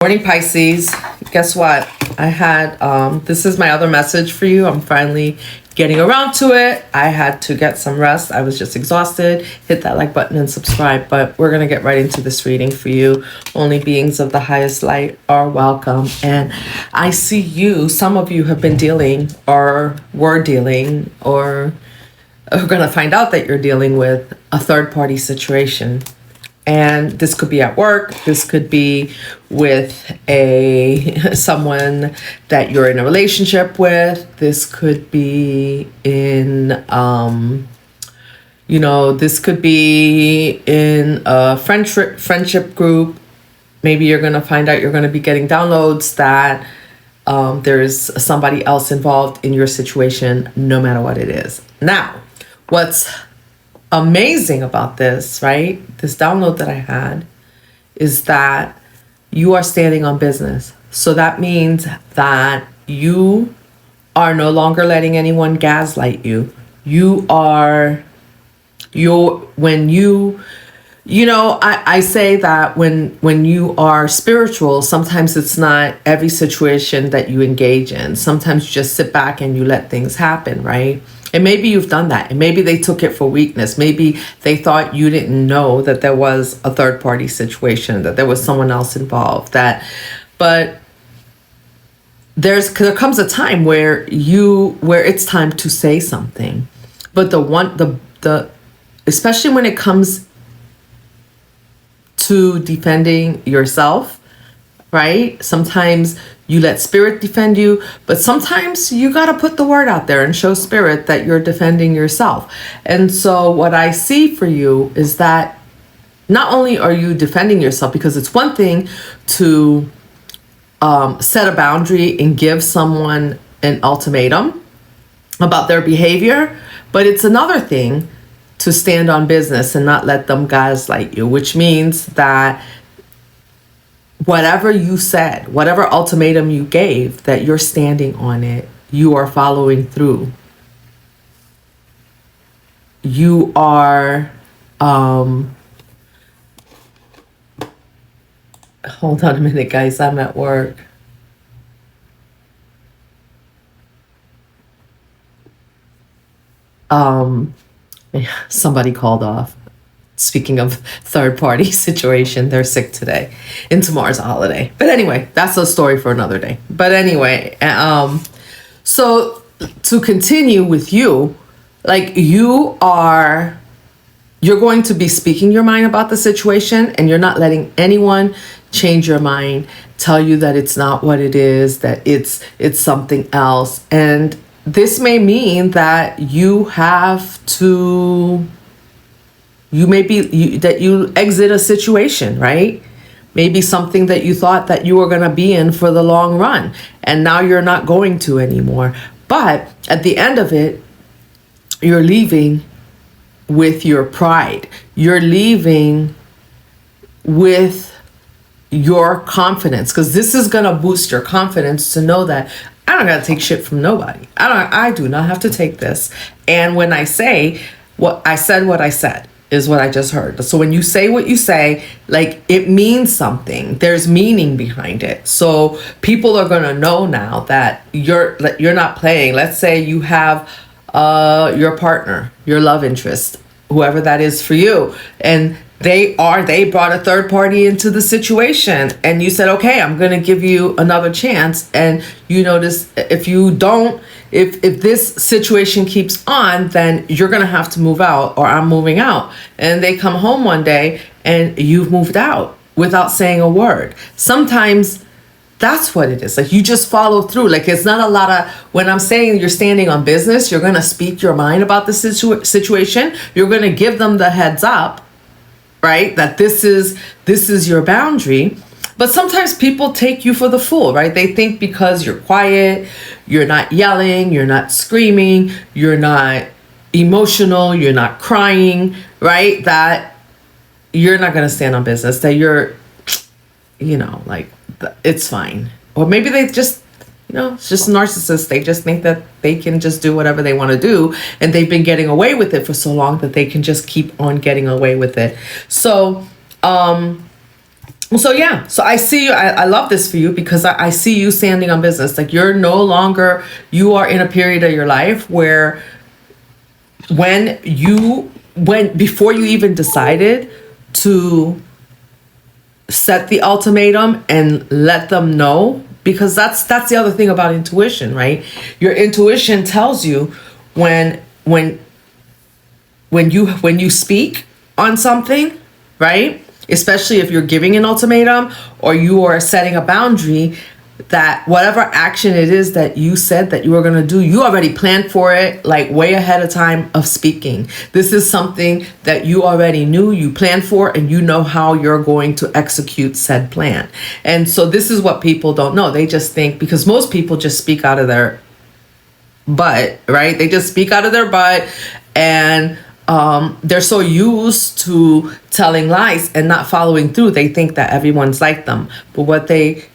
Morning, Pisces. Guess what? I had, this is my other message for you. I'm finally getting around to it. I had to get some rest. I was just exhausted. Hit that like button and subscribe. But we're going to get right into this reading for you. Only beings of the highest light are welcome. And I see you, some of you have been dealing or were dealing or are going to find out that you're dealing with a third party situation. And this could be at work. This could be with someone that you're in a relationship with. This could be in, this could be in a friendship group. Maybe you're going to find out you're going to be getting downloads that there's somebody else involved in your situation, no matter what it is. Now, what's amazing about this, right? This download that I had is that you are standing on business. So that means that you are no longer letting anyone gaslight you. I say that when you are spiritual, sometimes it's not every situation that you engage in. Sometimes you just sit back and you let things happen, right? And maybe you've done that. And maybe they took it for weakness. Maybe they thought you didn't know that there was a third party situation, that there was someone else involved. But there comes a time where it's time to say something. But especially when it comes to defending yourself, right? Sometimes you let spirit defend you, but sometimes you got to put the word out there and show spirit that you're defending yourself. And so what I see for you is that not only are you defending yourself, because it's one thing to set a boundary and give someone an ultimatum about their behavior, but it's another thing to stand on business and not let them gaslight you, which means that whatever you said, whatever ultimatum you gave, that you're standing on it. You are following through. You are, hold on a minute, guys. I'm at work. Somebody called off. Speaking of third party situation, they're sick today and tomorrow's a holiday. But anyway, that's a story for another day. But anyway, so to continue with you, like you're going to be speaking your mind about the situation, and you're not letting anyone change your mind, tell you that it's not what it is, that it's something else. And this may mean that you have to that you exit a situation, right? Maybe something that you thought that you were going to be in for the long run, and now you're not going to anymore. But at the end of it, you're leaving with your pride. You're leaving with your confidence, because this is going to boost your confidence to know that I don't got to take shit from nobody. I do not have to take this. And when I say what I said, is what I just heard. So when you say what you say, like it means something. There's meaning behind it. So people are going to know now that you're not playing. Let's say you have your partner, your love interest, whoever that is for you, and they brought a third party into the situation, and you said, okay, I'm going to give you another chance. And you notice if this situation keeps on, then you're going to have to move out, or I'm moving out. And they come home one day and you've moved out without saying a word. Sometimes that's what it is. Like you just follow through. Like it's not a lot of, when I'm saying you're standing on business, you're going to speak your mind about the situation. You're going to give them the heads up, right? That this is your boundary. But sometimes people take you for the fool, right? They think because you're quiet, you're not yelling, you're not screaming, you're not emotional, you're not crying, right? That you're not going to stand on business, that you're, like it's fine. Or maybe they just, it's just narcissists. They just think that they can just do whatever they want to do. And they've been getting away with it for so long that they can just keep on getting away with it. So, So yeah, so I see you. I love this for you because I see you standing on business. Like you are in a period of your life where before you even decided to set the ultimatum and let them know, because that's the other thing about intuition, right? Your intuition tells you when you speak on something, right? Especially if you're giving an ultimatum or you are setting a boundary, that whatever action it is that you said that you were going to do, you already planned for it, like way ahead of time of speaking. This is something that you already knew, you planned for, and you know how you're going to execute said plan. And so this is what people don't know. They just think, because most people just speak out of their butt, right? They just speak out of their butt, and they're so used to telling lies and not following through. They think that everyone's like them. But what they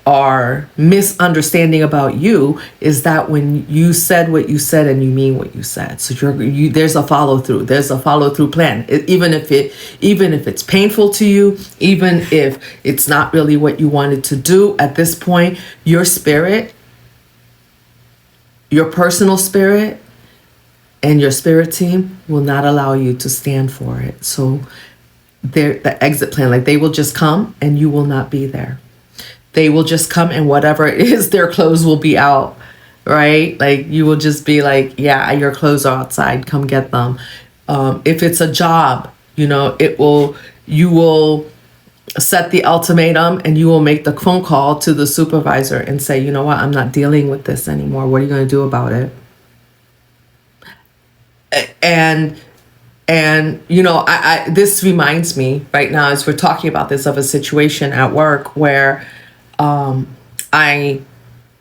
are misunderstanding about you is that when you said what you said and you mean what you said, so there's a follow through. There's a follow through plan. Even if it's painful to you, even if it's not really what you wanted to do at this point, your spirit, your personal spirit, and your spirit team will not allow you to stand for it. So the exit plan, like they will just come and you will not be there. They will just come and whatever it is, their clothes will be out, right? Like you will just be like, yeah, your clothes are outside, come get them. If it's a job, you will set the ultimatum and you will make the phone call to the supervisor and say, you know what, I'm not dealing with this anymore. What are you going to do about it? And I this reminds me right now, as we're talking about this, of a situation at work where I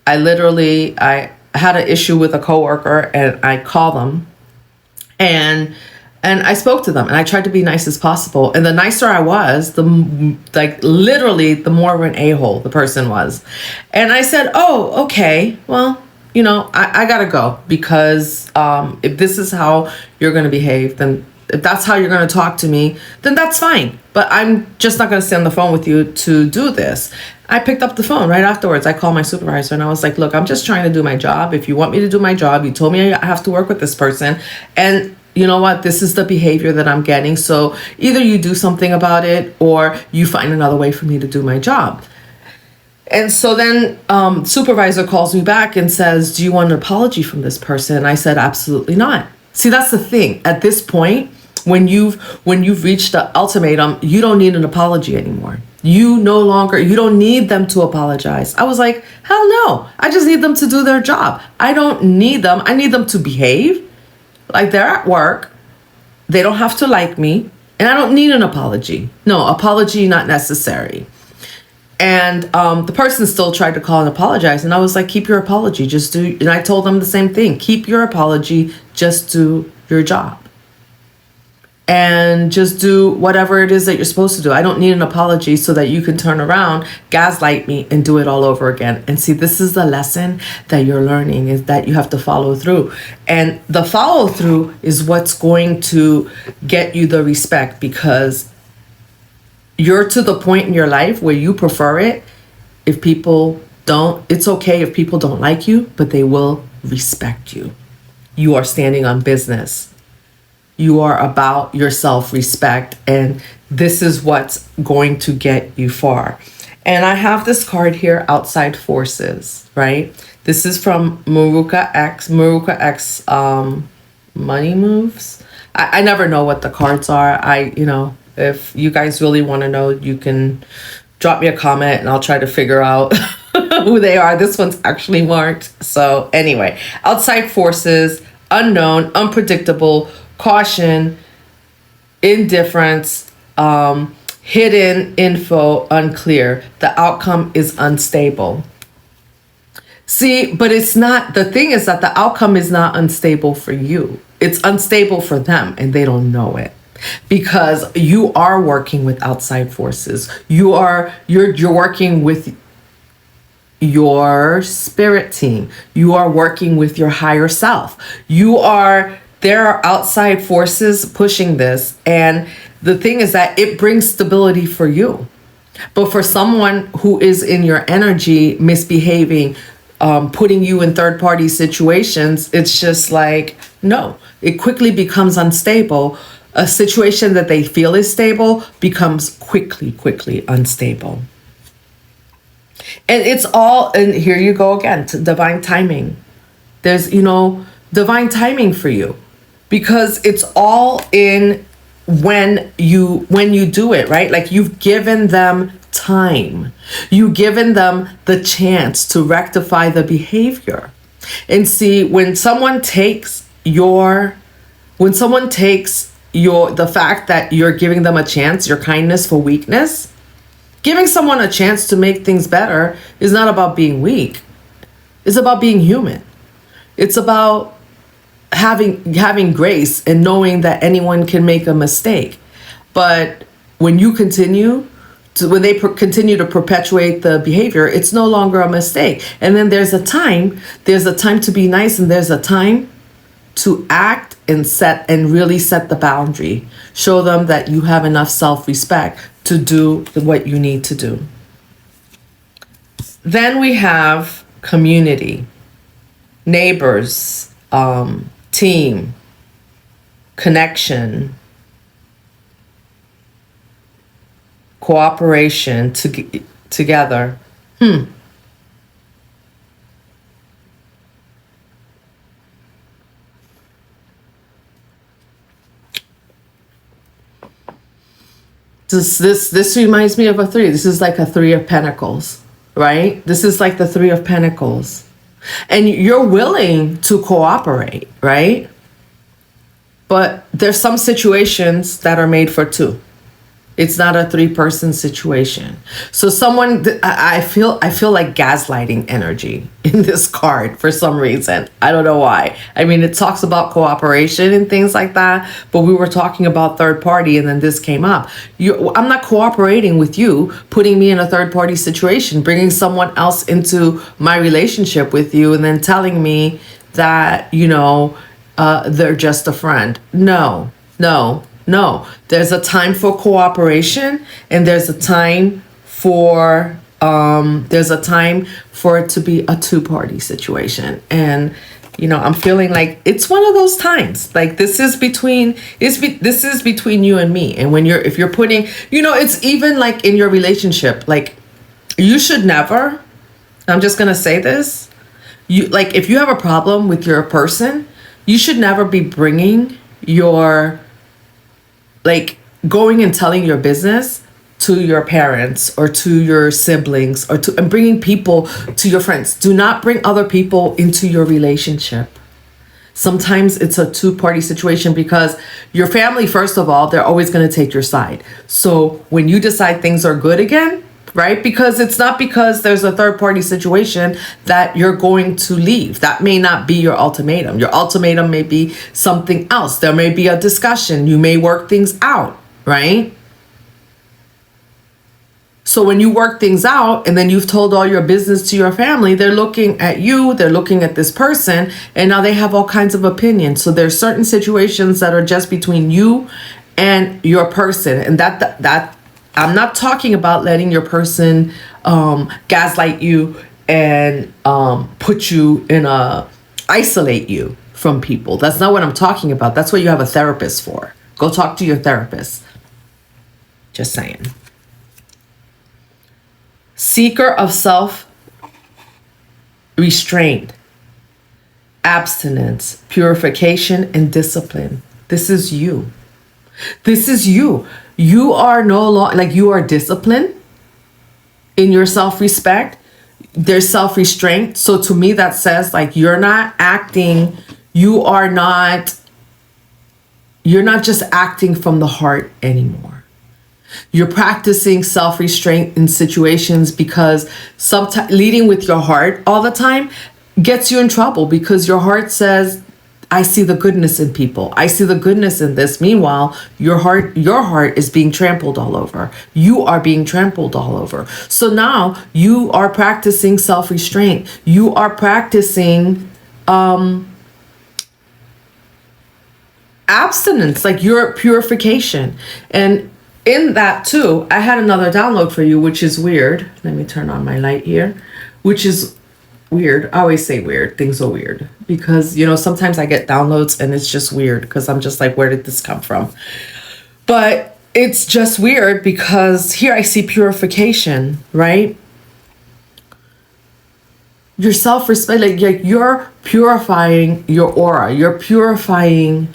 literally had an issue with a coworker, and I called them and I spoke to them, and I tried to be nice as possible. And the nicer I was, literally the more of an a-hole the person was. And I said, oh, okay, well, I gotta go, because if this is how you're gonna behave, then if that's how you're gonna talk to me, then that's fine. But I'm just not gonna stay on the phone with you to do this. I picked up the phone right afterwards. I called my supervisor and I was like, look, I'm just trying to do my job. If you want me to do my job, you told me I have to work with this person. And you know what? This is the behavior that I'm getting. So either you do something about it or you find another way for me to do my job. And so then supervisor calls me back and says, do you want an apology from this person? And I said, absolutely not. See, that's the thing. At this point, when you've reached the ultimatum, you don't need an apology anymore. You don't need them to apologize. I was like, hell no. I just need them to do their job. I don't need them. I need them to behave like they're at work. They don't have to like me. And I don't need an apology. No, apology not necessary. And the person still tried to call and apologize. And I was like, keep your apology. And I told them the same thing. Keep your apology. Just do your job. And just do whatever it is that you're supposed to do. I don't need an apology so that you can turn around, gaslight me, and do it all over again. And see, this is the lesson that you're learning, is that you have to follow through. And the follow through is what's going to get you the respect, because you're to the point in your life where you prefer it. If people don't, it's okay if people don't like you, but they will respect you. You are standing on business. You are about your self-respect, and this is what's going to get you far. And I have this card here, Outside Forces, right? This is from Maruka X Money Moves. I never know what the cards are. If you guys really want to know, you can drop me a comment and I'll try to figure out who they are. This one's actually marked. So anyway, Outside Forces, unknown, unpredictable, caution, indifference, hidden info, unclear. The outcome is unstable. See, but it's not, the thing is that the outcome is not unstable for you. It's unstable for them, and they don't know it. Because you are working with outside forces. You're working with your spirit team. You are working with your higher self. There are outside forces pushing this, and the thing is that it brings stability for you. But for someone who is in your energy, misbehaving, putting you in third party situations, it's just like, no, it quickly becomes unstable. A situation that they feel is stable becomes quickly unstable. And it's all, and here you go again, to divine timing. There's, divine timing for you, because it's all in when you do it, right? Like, you've given them time. You've given them the chance to rectify the behavior. And see, when someone takes the fact that you're giving them a chance, your kindness for weakness, giving someone a chance to make things better is not about being weak. It's about being human. It's about having grace and knowing that anyone can make a mistake. But when they continue to perpetuate the behavior, it's no longer a mistake. And then there's a time to be nice, and there's a time to act and really set the boundary. Show them that you have enough self-respect to do what you need to do. Then we have community, neighbors, team, connection, cooperation, together. This reminds me of a three. This is like a three of pentacles, right? This is like the three of pentacles. And you're willing to cooperate, right? But there's some situations that are made for two. It's not a three-person situation. So I feel like gaslighting energy in this card for some reason. I don't know why. I mean, it talks about cooperation and things like that, but we were talking about third party, and then this came up. I'm not cooperating with you, putting me in a third party situation, bringing someone else into my relationship with you, and then telling me that, they're just a friend. No. There's a time for cooperation, and there's a time for it to be a two-party situation. And I'm feeling like it's one of those times. Like, this is between you and me. And if you're putting, it's even like in your relationship. Like, you should never. I'm just gonna say this. If you have a problem with your person, you should never be bringing your, going and telling your business to your parents or to your siblings and bringing people to your friends. Do not bring other people into your relationship. Sometimes it's a two-party situation, because your family, first of all, they're always going to take your side. So when you decide things are good again, right? Because it's not because there's a third-party situation that you're going to leave. That may not be your ultimatum. Your ultimatum may be something else. There may be a discussion. You may work things out, right? So when you work things out and then you've told all your business to your family, they're looking at you, they're looking at this person, and now they have all kinds of opinions. So there's certain situations that are just between you and your person. And that I'm not talking about letting your person gaslight you and put you isolate you from people. That's not what I'm talking about. That's what you have a therapist for. Go talk to your therapist. Just saying. Seeker of self-restraint, abstinence, purification, and discipline. This is you. This is you. You are no longer, you are disciplined in your self-respect. There's self-restraint. So to me, that says you're not just acting from the heart anymore. You're practicing self-restraint in situations, because sometimes leading with your heart all the time gets you in trouble, because your heart says, I see the goodness in people. I see the goodness in this. Meanwhile, your heart is being trampled all over. You are being trampled all over. So now you are practicing self-restraint. You are practicing abstinence, your purification. And in that too, I had another download for you, which is weird. Let me turn on my light here, which is weird. I always say weird. Things are weird because, you know, sometimes I get downloads and it's just weird because I'm just like, where did this come from? But it's just weird because here I see purification, right? Your self-respect, like you're purifying your aura. You're purifying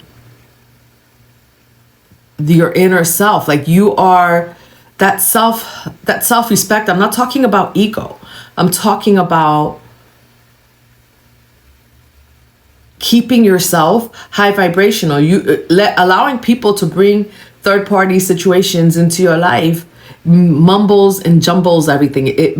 your inner self. Like you are that self-respect. I'm not talking about ego. I'm talking about keeping yourself high vibrational. Allowing people to bring third-party situations into your life mumbles and jumbles everything. It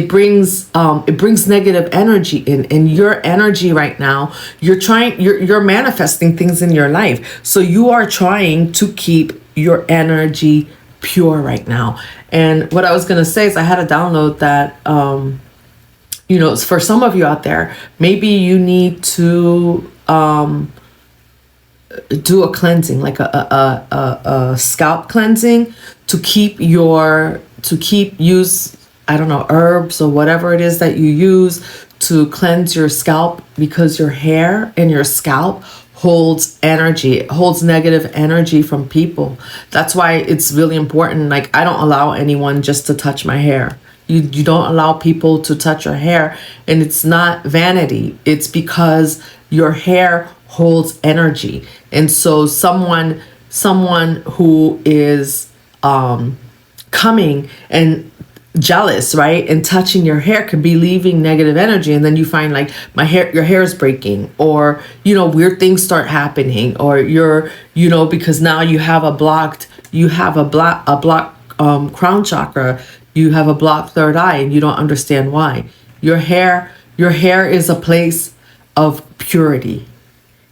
brings negative energy in, and your energy right now, you're manifesting things in your life. So you are trying to keep your energy pure right now. And what I was going to say is I had a download that, you know, for some of you out there, maybe you need to, do a cleansing, like a scalp cleansing use, I don't know, herbs or whatever it is that you use to cleanse your scalp, because your hair and your scalp holds energy. It holds negative energy from people. That's why it's really important. Like, I don't allow anyone just to touch my hair. You don't allow people to touch your hair, and it's not vanity. It's because your hair holds energy. And so someone who is coming and jealous, right, and touching your hair could be leaving negative energy, and then you find like your hair is breaking, or, you know, weird things start happening, or you're, you know, because now you have a blocked crown chakra, you have a blocked third eye, and you don't understand why. Your hair is a place of purity.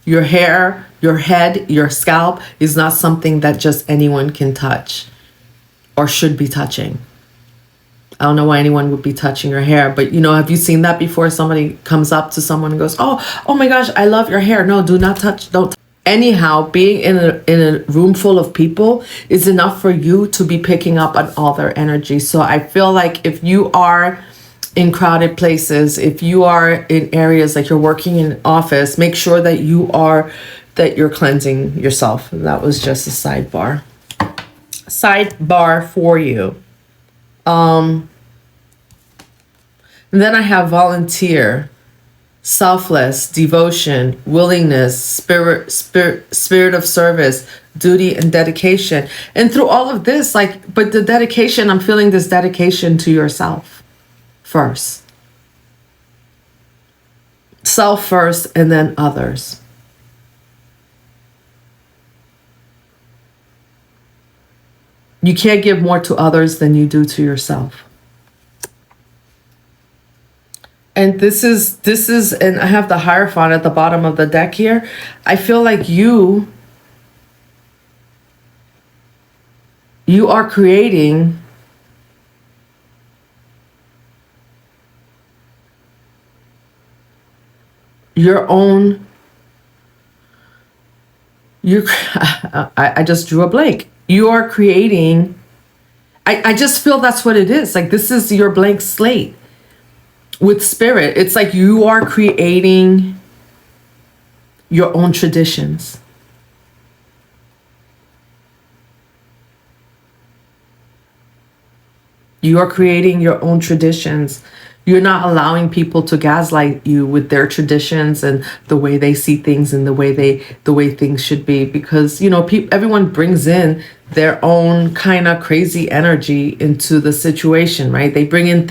Your hair, your head, your scalp is not something that just anyone can touch or should be touching. I don't know why anyone would be touching your hair, but, you know, have you seen that before? Somebody comes up to someone and goes, oh my gosh, I love your hair. No, do not touch, don't. Anyhow, being in a room full of people is enough for you to be picking up on all their energy. So I feel like if you are in crowded places, if you are in areas like you're working in an office, make sure that you're cleansing yourself. That was just a sidebar for you. And then I have volunteer, selfless, devotion, willingness, spirit of service, duty, and dedication. And through all of this, but the dedication, I'm feeling this dedication to yourself first. Self first, and then others. You can't give more to others than you do to yourself. And this is, and I have the Hierophant at the bottom of the deck here. I feel like you are creating your own, I just drew a blank. You are creating, I just feel that's what it is. Like, this is your blank slate with spirit. It's like you are creating your own traditions. You are creating your own traditions. You're not allowing people to gaslight you with their traditions and the way they see things and the way things should be, because, you know, everyone brings in their own kind of crazy energy into the situation, right? They bring in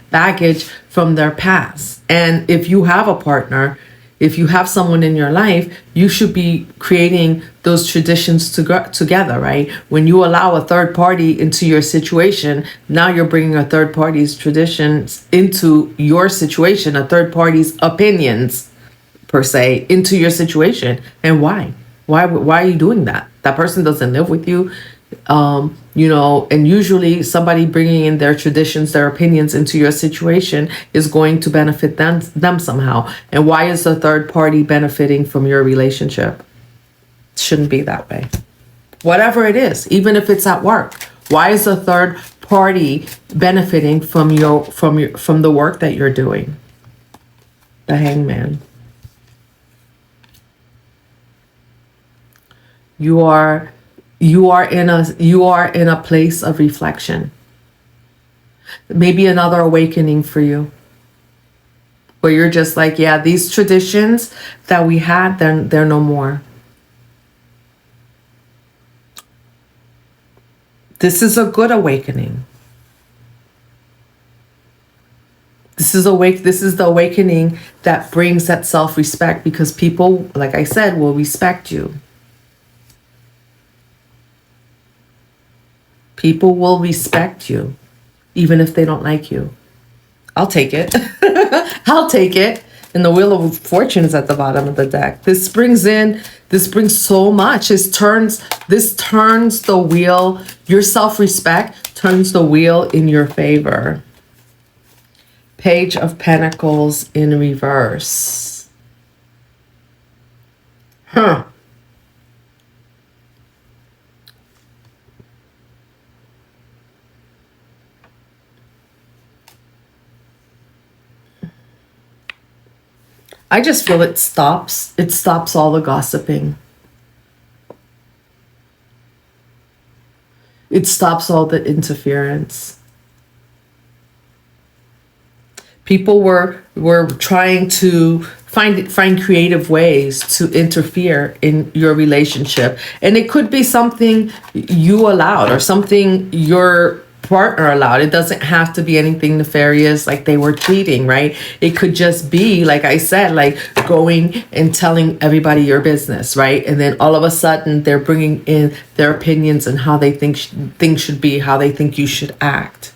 baggage from their past. And if you have a partner, if you have someone in your life, you should be creating those traditions together, right? When you allow a third party into your situation, now you're bringing a third party's traditions into your situation, a third party's opinions, per se, into your situation. And why? Why are you doing that? That person doesn't live with you. You know, and usually somebody bringing in their traditions, their opinions into your situation is going to benefit them somehow. And why is the third party benefiting from your relationship? It shouldn't be that way. Whatever it is, even if it's at work, Why is a third party benefiting from the work that you're doing? The Hangman. You are in a place of reflection. Maybe another awakening for you, where you're just like, yeah, these traditions that we had, they're no more. This is a good awakening. This is the awakening that brings that self-respect, because people, like I said, will respect you. People will respect you, even if they don't like you. I'll take it. I'll take it. And the Wheel of Fortune is at the bottom of the deck. This brings so much. This turns the wheel. Your self-respect turns the wheel in your favor. Page of Pentacles in reverse. Huh. I just feel it stops all the gossiping. It stops all the interference. People were trying to find creative ways to interfere in your relationship. And it could be something you allowed or something your partner allowed. It doesn't have to be anything nefarious, like they were cheating, right? It could just be, like I said, like going and telling everybody your business, right? And then all of a sudden they're bringing in their opinions and how they think things should be, how they think you should act.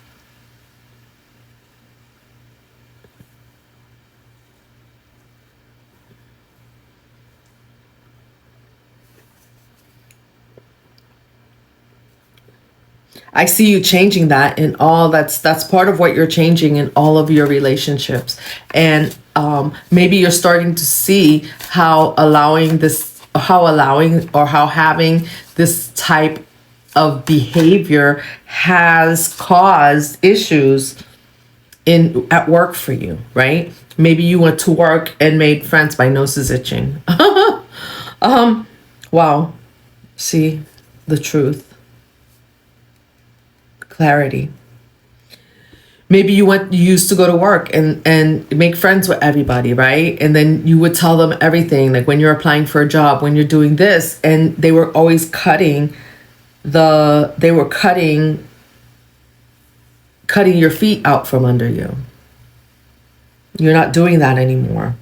I see you changing that in all. That's part of what you're changing in all of your relationships. And maybe you're starting to see how having this type of behavior has caused issues at work for you, right? Maybe you went to work and made friends. My nose is itching. Wow. See the truth. Clarity. Maybe you used to go to work and make friends with everybody, right? And then you would tell them everything, like when you're applying for a job, when you're doing this, and they were always cutting your feet out from under you. You're not doing that anymore.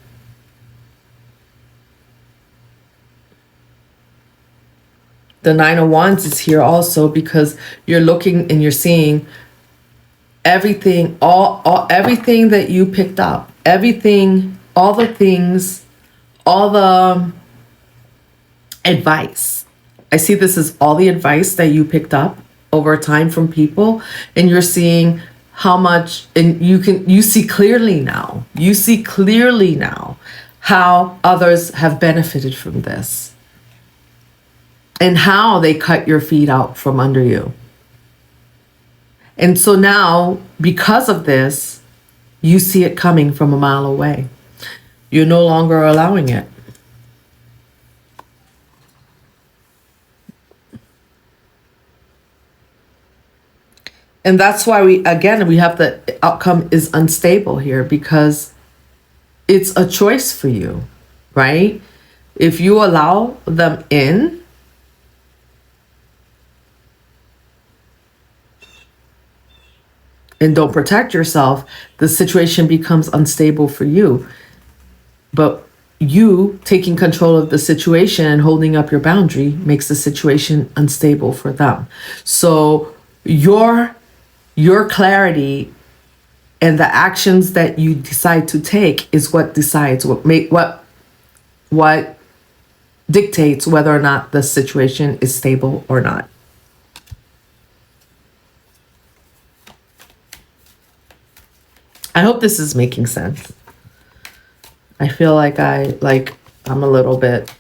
The Nine of Wands is here also because you're looking and you're seeing everything, everything that you picked up, everything, all the things, all the advice. I see this as all the advice that you picked up over time from people, and you're seeing how much, and you see clearly now. You see clearly now how others have benefited from this. And how they cut your feet out from under you. And so now, because of this, you see it coming from a mile away. You're no longer allowing it. And that's why we have the outcome is unstable here, because it's a choice for you, right? If you allow them in, and don't protect yourself, the situation becomes unstable for you. But you taking control of the situation and holding up your boundary makes the situation unstable for them. So your clarity and the actions that you decide to take is what decides what dictates whether or not the situation is stable or not. I hope this is making sense. I feel like I'm a little bit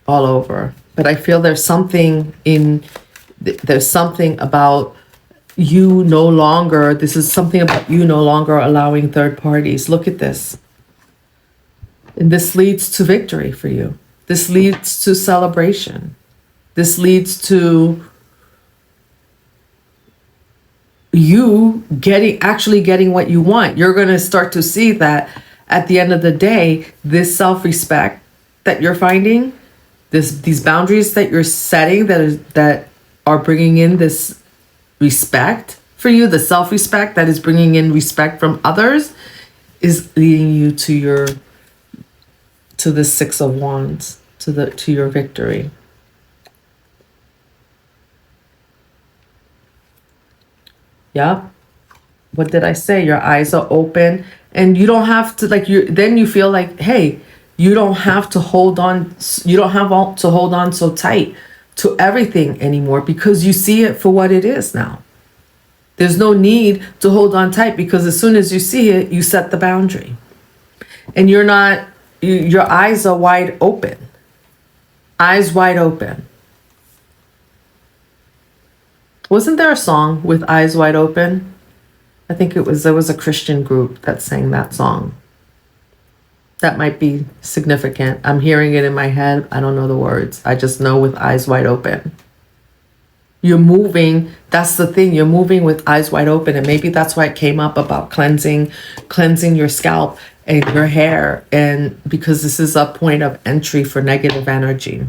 all over, but I feel there's something about you no longer, this is something about you no longer allowing third parties. Look at this. And this leads to victory for you. This leads to celebration. This leads to you actually getting what you want. You're going to start to see that at the end of the day, this self-respect that you're finding, these boundaries that you're setting that are bringing in this respect for you, the self-respect that is bringing in respect from others, is leading you to the Six of Wands, to your victory. Yeah. What did I say? Your eyes are open, and you don't have to then you feel like, hey, you don't have to hold on. You don't have to hold on so tight to everything anymore, because you see it for what it is now. There's no need to hold on tight, because as soon as you see it, you set the boundary. And your eyes are wide open. Eyes wide open. Wasn't there a song with Eyes Wide Open? I think there was a Christian group that sang that song. That might be significant. I'm hearing it in my head. I don't know the words. I just know with eyes wide open. You're moving. That's the thing. You're moving with eyes wide open. And maybe that's why it came up about cleansing your scalp and your hair. And because this is a point of entry for negative energy.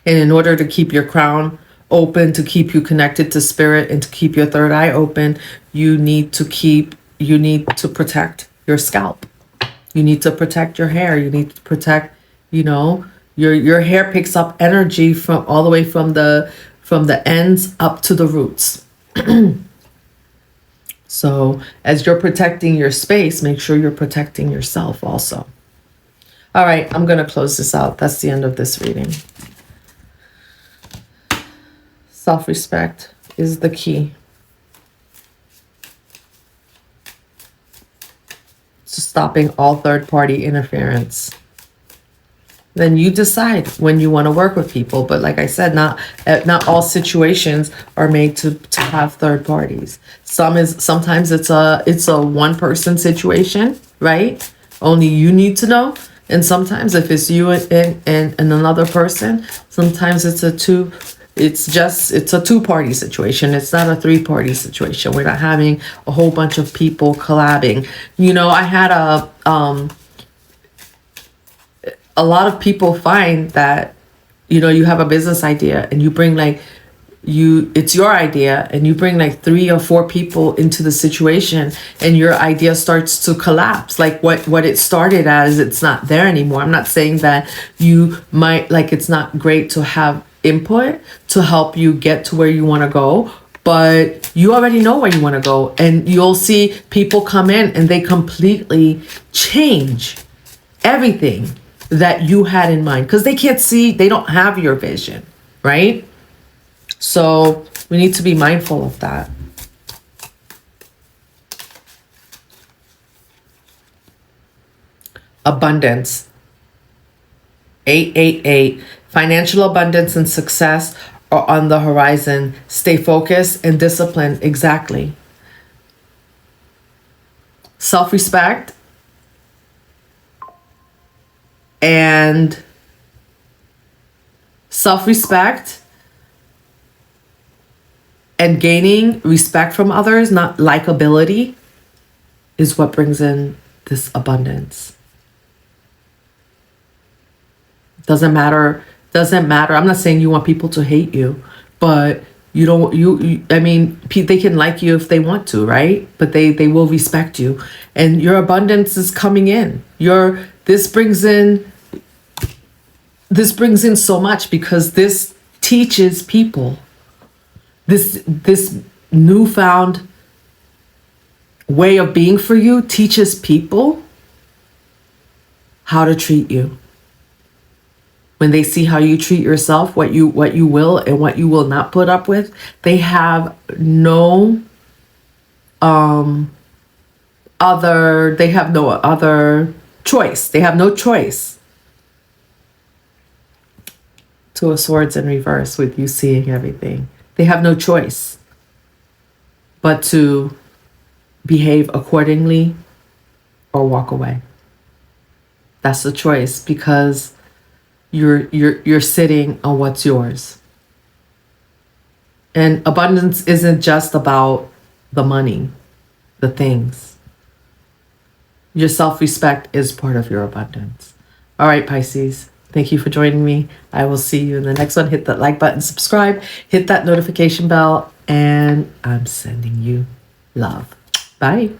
And in order to keep your crown open, to keep you connected to spirit, and to keep your third eye open, you need to protect your scalp. You need to protect your hair. You need to protect, your hair picks up energy from all the way from the ends up to the roots. So as you're protecting your space, make sure you're protecting yourself also. All right, I'm going to close this out. That's the end of this reading. Self-respect is the key to stopping all third-party interference. Then you decide when you want to work with people. But like I said, not all situations are made to have third parties. Sometimes it's a one-person situation, right? Only you need to know. And sometimes if it's you and another person, sometimes it's a two-party situation. It's not a three-party situation. We're not having a whole bunch of people collabing. I had a lot of people find that, you have a business idea and you bring it's your idea, and you bring 3 or 4 people into the situation, and your idea starts to collapse. Like what it started as, it's not there anymore. I'm not saying that you might, it's not great to have input to help you get to where you want to go, but you already know where you want to go, and you'll see people come in and they completely change everything that you had in mind, because they don't have your vision, right? So we need to be mindful of that. Abundance. 888. Financial abundance and success are on the horizon. Stay focused and disciplined. Exactly. Self-respect and gaining respect from others, not likability, is what brings in this abundance. Doesn't matter. I'm not saying you want people to hate you, but they can like you if they want to, right? But they will respect you, and your abundance is coming in. This brings in so much, because this teaches people, this newfound way of being for you teaches people how to treat you. When they see how you treat yourself, what you will and what you will not put up with, they have no other choice. They have no choice. Two of Swords in reverse with you seeing everything. They have no choice but to behave accordingly or walk away. That's the choice, because you're sitting on what's yours. And abundance isn't just about the money, the things. Your self-respect is part of your abundance. All right, Pisces. Thank you for joining me. I will see you in the next one. Hit that like button, subscribe, hit that notification bell, and I'm sending you love. Bye.